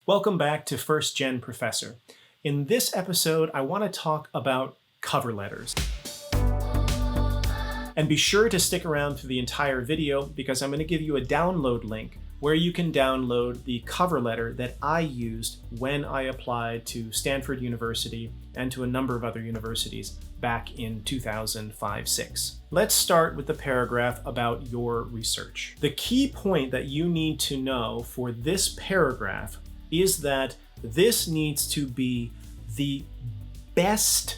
Welcome back to First Gen Professor. In this episode, I want to talk about cover letters. And be sure to stick around through the entire video because I'm going to give you a download link where you can download the cover letter that I used when I applied to Stanford University and to a number of other universities back in 2005-06. Let's start with the paragraph about your research. The key point that you need to know for this paragraph is that this needs to be the best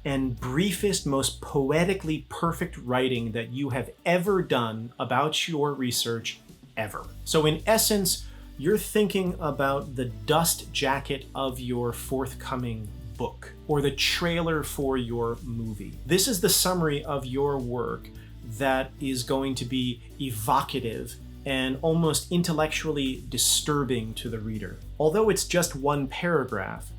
and briefest, most poetically perfect writing that you have ever done about your research ever. So in essence, you're thinking about the dust jacket of your forthcoming book or the trailer for your movie. This is the summary of your work that is going to be evocative and almost intellectually disturbing to the reader. Although it's just one paragraph,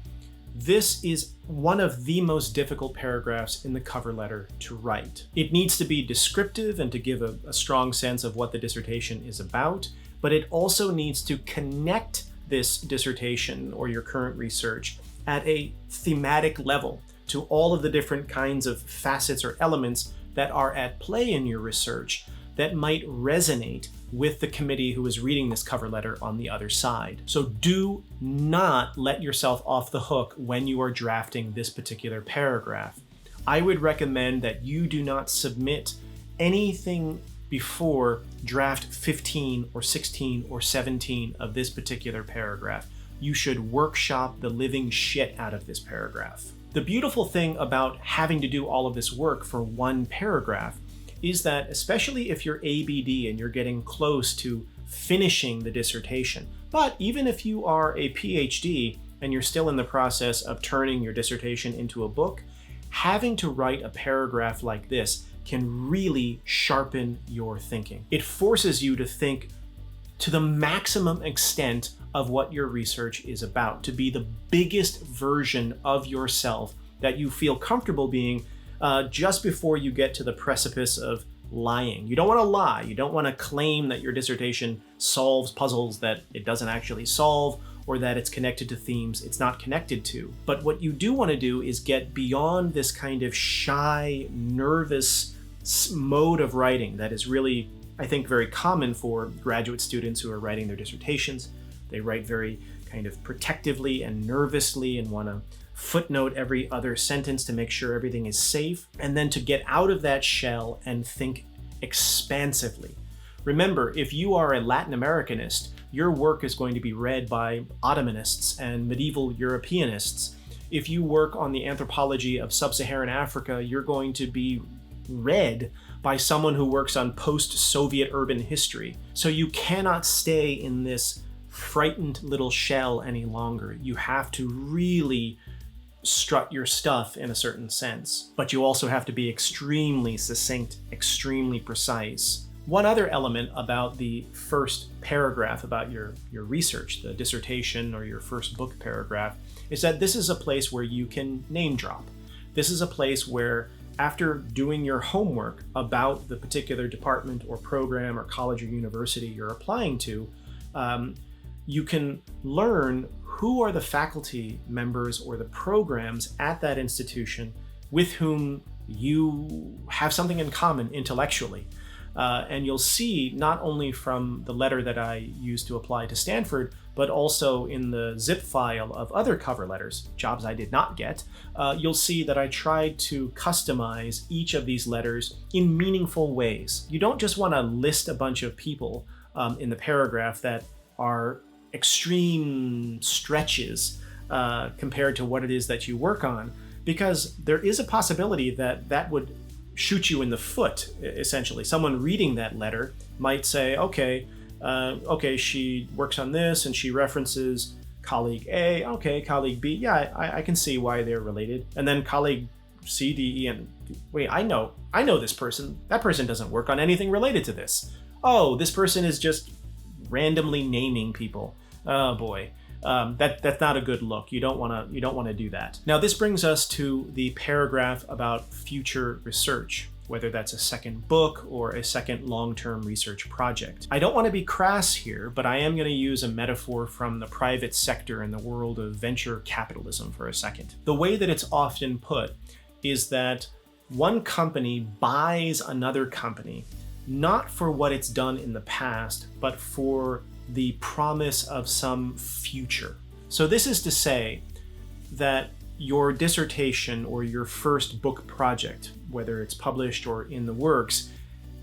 this is one of the most difficult paragraphs in the cover letter to write. It needs to be descriptive and to give a strong sense of what the dissertation is about, but it also needs to connect this dissertation or your current research at a thematic level to all of the different kinds of facets or elements that are at play in your research that might resonate with the committee who is reading this cover letter on the other side. So do not let yourself off the hook when you are drafting this particular paragraph. I would recommend that you do not submit anything before draft 15 or 16 or 17 of this particular paragraph. You should workshop the living shit out of this paragraph. The beautiful thing about having to do all of this work for one paragraph is that, especially if you're ABD and you're getting close to finishing the dissertation, but even if you are a PhD and you're still in the process of turning your dissertation into a book, having to write a paragraph like this can really sharpen your thinking. It forces you to think to the maximum extent of what your research is about, to be the biggest version of yourself that you feel comfortable being just before you get to the precipice of lying. You don't want to lie. You don't want to claim that your dissertation solves puzzles that it doesn't actually solve or that it's connected to themes it's not connected to. But what you do want to do is get beyond this kind of shy, nervous mode of writing that is really, I think, very common for graduate students who are writing their dissertations. They write very kind of protectively and nervously and want to footnote every other sentence to make sure everything is safe, and then to get out of that shell and think expansively. Remember, if you are a Latin Americanist, your work is going to be read by Ottomanists and medieval Europeanists. If you work on the anthropology of sub-Saharan Africa, you're going to be read by someone who works on post-Soviet urban history. So you cannot stay in this frightened little shell any longer. You have to really strut your stuff in a certain sense, but you also have to be extremely succinct, extremely precise. One other element about the first paragraph about your research, the dissertation or your first book paragraph, is that this is a place where you can name drop. This is a place where, after doing your homework about the particular department or program or college or university you're applying to, you can learn who are the faculty members or the programs at that institution with whom you have something in common intellectually. And you'll see, not only from the letter that I used to apply to Stanford, but also in the zip file of other cover letters, jobs I did not get, you'll see that I tried to customize each of these letters in meaningful ways. You don't just want to list a bunch of people in the paragraph that are extreme stretches compared to what it is that you work on, because there is a possibility that that would shoot you in the foot, essentially. Someone reading that letter might say, okay, she works on this and she references colleague A, okay, colleague B, yeah, I can see why they're related. And then colleague C, D, E, and wait, I know this person. That person doesn't work on anything related to this. Oh, this person is just randomly naming people. Oh boy, that's not a good look. You don't want to do that. Now this brings us to the paragraph about future research. whether that's a second book or a second long-term research project. I don't want to be crass here, but I am going to use a metaphor from the private sector in the world of venture capitalism for a second. The way that it's often put is that one company buys another company, not for what it's done in the past, but for the promise of some future. So this is to say that your dissertation or your first book project, whether it's published or in the works,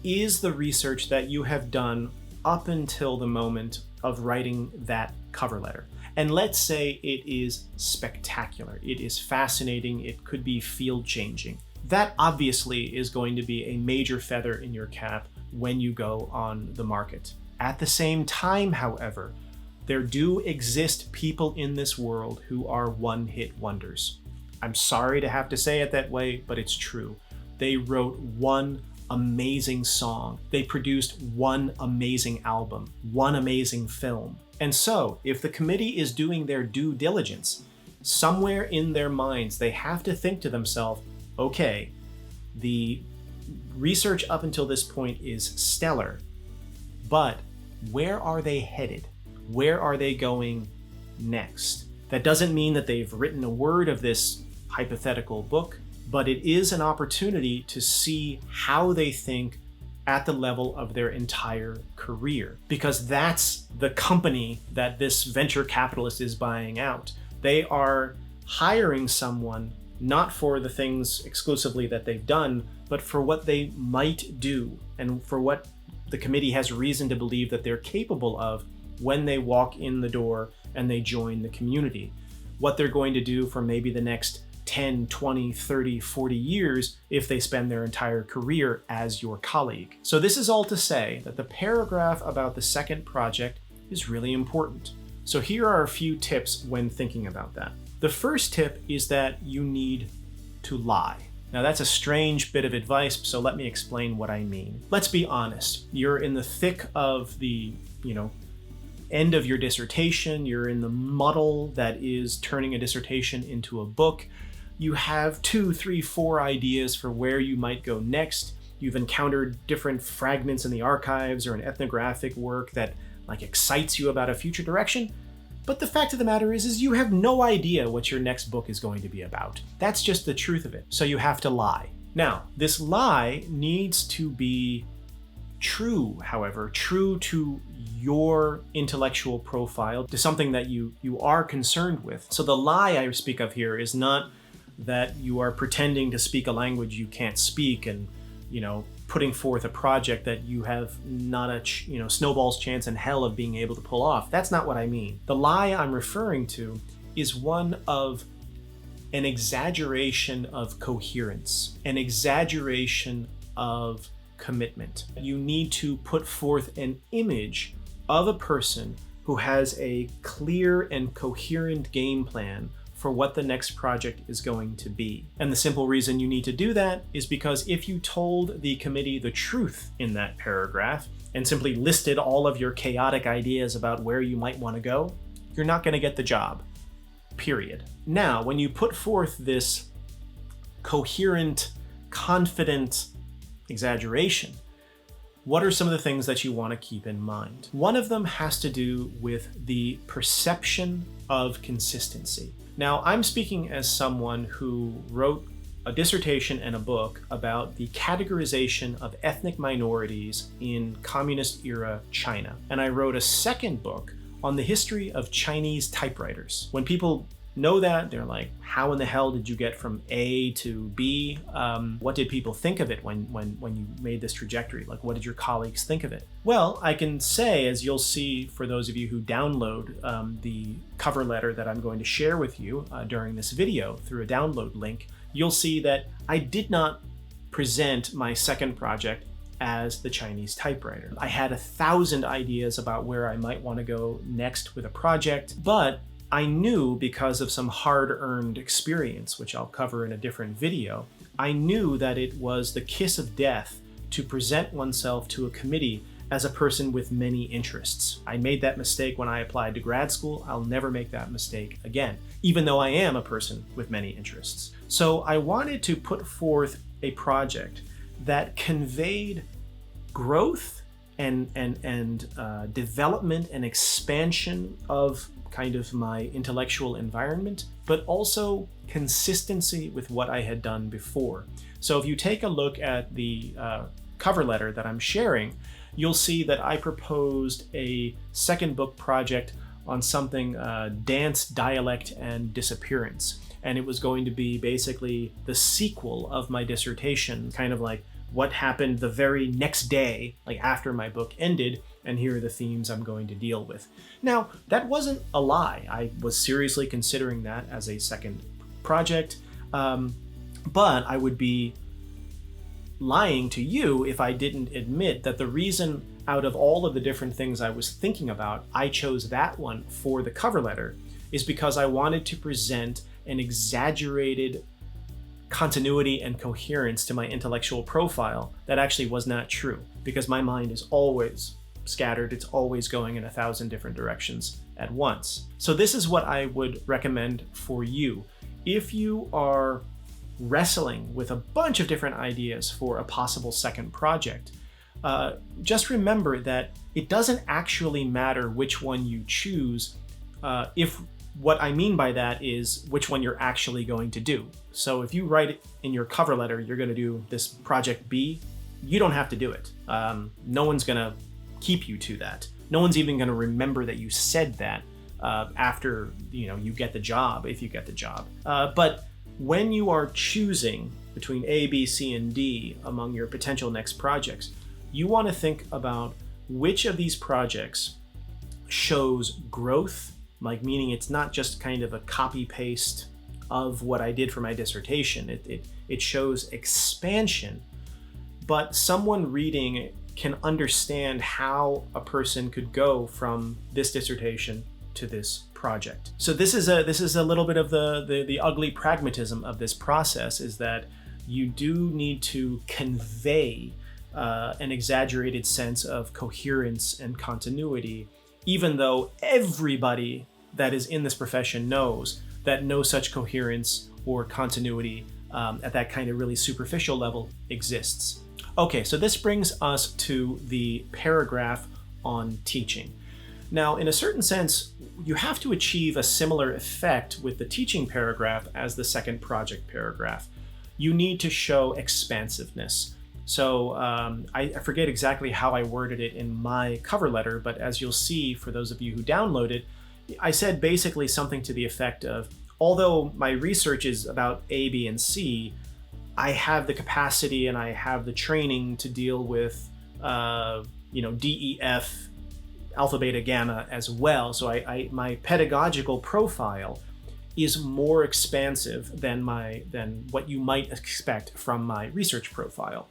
is the research that you have done up until the moment of writing that cover letter. And let's say it is spectacular, it is fascinating, it could be field-changing. That obviously is going to be a major feather in your cap when you go on the market. At the same time, however, there do exist people in this world who are one-hit wonders. I'm sorry to have to say it that way, but it's true. They wrote one amazing song. They produced one amazing album, one amazing film. And so, if the committee is doing their due diligence, somewhere in their minds, they have to think to themselves, okay, the research up until this point is stellar, but where are they headed? Where are they going next? That doesn't mean that they've written a word of this hypothetical book, but it is an opportunity to see how they think at the level of their entire career, because that's the company that this venture capitalist is buying out. They are hiring someone not for the things exclusively that they've done, but for what they might do and for what the committee has reason to believe that they're capable of when they walk in the door and they join the community. What they're going to do for maybe the next 10, 20, 30, 40 years if they spend their entire career as your colleague. So this is all to say that the paragraph about the second project is really important. So here are a few tips when thinking about that. The first tip is that you need to lie. Now that's a strange bit of advice, so let me explain what I mean. Let's be honest. You're in the thick of the, end of your dissertation. You're in the muddle that is turning a dissertation into a book. You have 2, 3, 4 ideas for where you might go next. You've encountered different fragments in the archives or an ethnographic work that excites you about a future direction. But the fact of the matter is you have no idea what your next book is going to be about. That's just the truth of it. So you have to lie. Now, this lie needs to be true, however, true to your intellectual profile, to something that you are concerned with. So the lie I speak of here is not that you are pretending to speak a language you can't speak and, putting forth a project that you have not a snowball's chance in hell of being able to pull off. That's not what I mean. The lie I'm referring to is one of an exaggeration of coherence, an exaggeration of commitment. You need to put forth an image of a person who has a clear and coherent game plan for what the next project is going to be. And the simple reason you need to do that is because if you told the committee the truth in that paragraph and simply listed all of your chaotic ideas about where you might want to go, you're not going to get the job. Period. Now, when you put forth this coherent, confident exaggeration, what are some of the things that you want to keep in mind? One of them has to do with the perception of consistency. Now, I'm speaking as someone who wrote a dissertation and a book about the categorization of ethnic minorities in communist-era China. And I wrote a second book on the history of Chinese typewriters. When people know that, they're like, how in the hell did you get from A to B? What did people think of it when you made this trajectory? What did your colleagues think of it? Well, I can say, as you'll see for those of you who download the cover letter that I'm going to share with you during this video through a download link, you'll see that I did not present my second project as the Chinese typewriter. I had 1,000 ideas about where I might want to go next with a project, but I knew, because of some hard-earned experience, which I'll cover in a different video, I knew that it was the kiss of death to present oneself to a committee as a person with many interests. I made that mistake when I applied to grad school. I'll never make that mistake again, even though I am a person with many interests. So I wanted to put forth a project that conveyed growth and development and expansion of kind of my intellectual environment, but also consistency with what I had done before. So if you take a look at the cover letter that I'm sharing, you'll see that I proposed a second book project on something dance, dialect, and disappearance. And it was going to be basically the sequel of my dissertation, kind of like what happened the very next day, like after my book ended, and here are the themes I'm going to deal with. Now, that wasn't a lie. I was seriously considering that as a second project, but I would be lying to you if I didn't admit that the reason out of all of the different things I was thinking about, I chose that one for the cover letter is because I wanted to present an exaggerated continuity and coherence to my intellectual profile that actually was not true, because my mind is always scattered. It's always going in 1,000 different directions at once. So this is what I would recommend for you. If you are wrestling with a bunch of different ideas for a possible second project, just remember that it doesn't actually matter which one you choose if what I mean by that is which one you're actually going to do. So if you write in your cover letter, you're going to do this project B, you don't have to do it. No one's going to keep you to that. No one's even going to remember that you said that after you get the job, if you get the job. But when you are choosing between A, B, C, and D among your potential next projects, you want to think about which of these projects shows growth, like meaning it's not just kind of a copy paste of what I did for my dissertation. It shows expansion, but someone reading can understand how a person could go from this dissertation to this project. So this is a little bit of the ugly pragmatism of this process, is that you do need to convey an exaggerated sense of coherence and continuity, even though everybody that is in this profession knows that no such coherence or continuity at that kind of really superficial level exists. Okay, so this brings us to the paragraph on teaching. Now, in a certain sense, you have to achieve a similar effect with the teaching paragraph as the second project paragraph. You need to show expansiveness. So I forget exactly how I worded it in my cover letter, but as you'll see for those of you who download it, I said basically something to the effect of, although my research is about A, B, and C, I have the capacity and I have the training to deal with D, E, F, alpha, beta, gamma as well. So my pedagogical profile is more expansive than what you might expect from my research profile.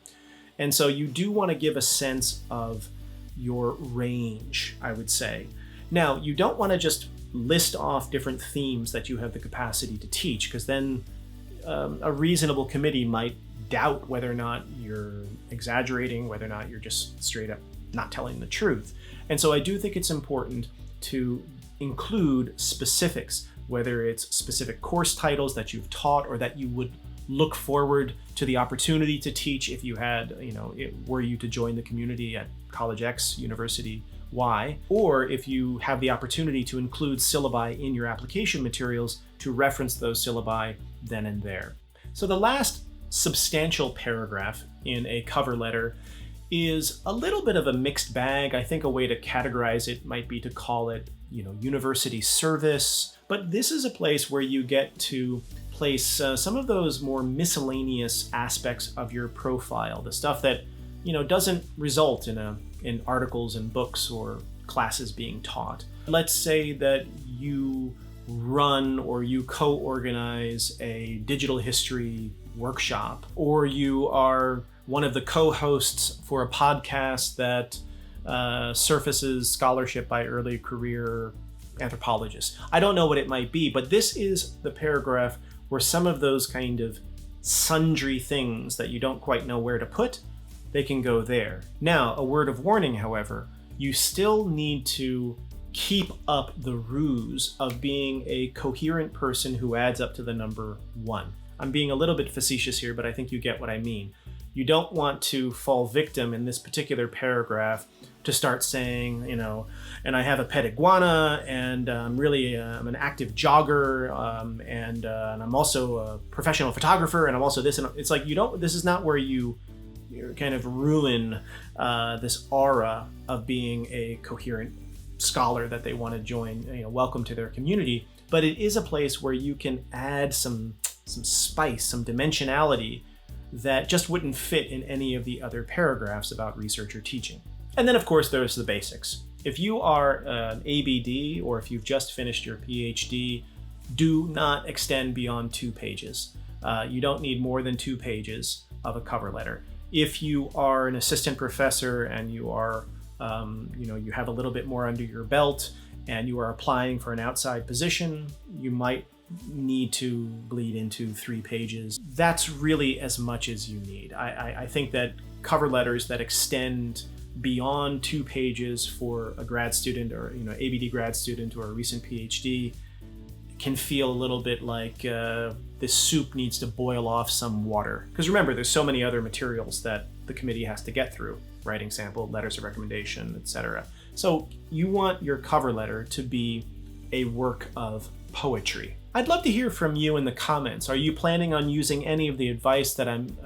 And so you do want to give a sense of your range, I would say. Now, you don't want to just list off different themes that you have the capacity to teach, because then a reasonable committee might doubt whether or not you're exaggerating, whether or not you're just straight up not telling the truth. And so I do think it's important to include specifics, whether it's specific course titles that you've taught or that you would look forward to the opportunity to teach if you had, were you to join the community at College X, University Y, or if you have the opportunity to include syllabi in your application materials to reference those syllabi then and there. So the last substantial paragraph in a cover letter is a little bit of a mixed bag. I think a way to categorize it might be to call it, university service, but this is a place where you get to place some of those more miscellaneous aspects of your profile, the stuff that doesn't result in articles and books or classes being taught. Let's say that you run or you co-organize a digital history workshop, or you are one of the co-hosts for a podcast that surfaces scholarship by early career anthropologists. I don't know what it might be, but this is the paragraph where some of those kind of sundry things that you don't quite know where to put, they can go there. Now, a word of warning, however, you still need to keep up the ruse of being a coherent person who adds up to the number 1. I'm being a little bit facetious here, but I think you get what I mean. You don't want to fall victim in this particular paragraph to start saying, and I have a pet iguana, and I'm an active jogger, and I'm also a professional photographer, and I'm also this. And it's like, this is not where you kind of ruin this aura of being a coherent scholar that they want to join, welcome to their community. But it is a place where you can add some spice, some dimensionality that just wouldn't fit in any of the other paragraphs about research or teaching. And then, of course, there's the basics. If you are an ABD or if you've just finished your PhD, do not extend beyond 2 pages. You don't need more than 2 pages of a cover letter. If you are an assistant professor and you are, you have a little bit more under your belt and you are applying for an outside position, you might need to bleed into 3 pages. That's really as much as you need. I think that cover letters that extend beyond 2 pages for a grad student or ABD grad student or a recent PhD can feel a little bit like this soup needs to boil off some water. Because remember, there's so many other materials that the committee has to get through: writing sample, letters of recommendation, etc. So you want your cover letter to be a work of poetry. I'd love to hear from you in the comments. Are you planning on using any of the advice that I'm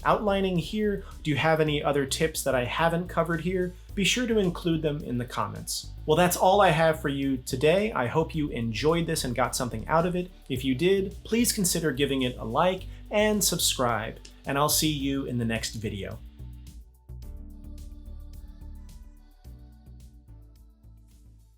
outlining here? Do you have any other tips that I haven't covered here? Be sure to include them in the comments. Well, that's all I have for you today. I hope you enjoyed this and got something out of it. If you did, please consider giving it a like and subscribe, and I'll see you in the next video.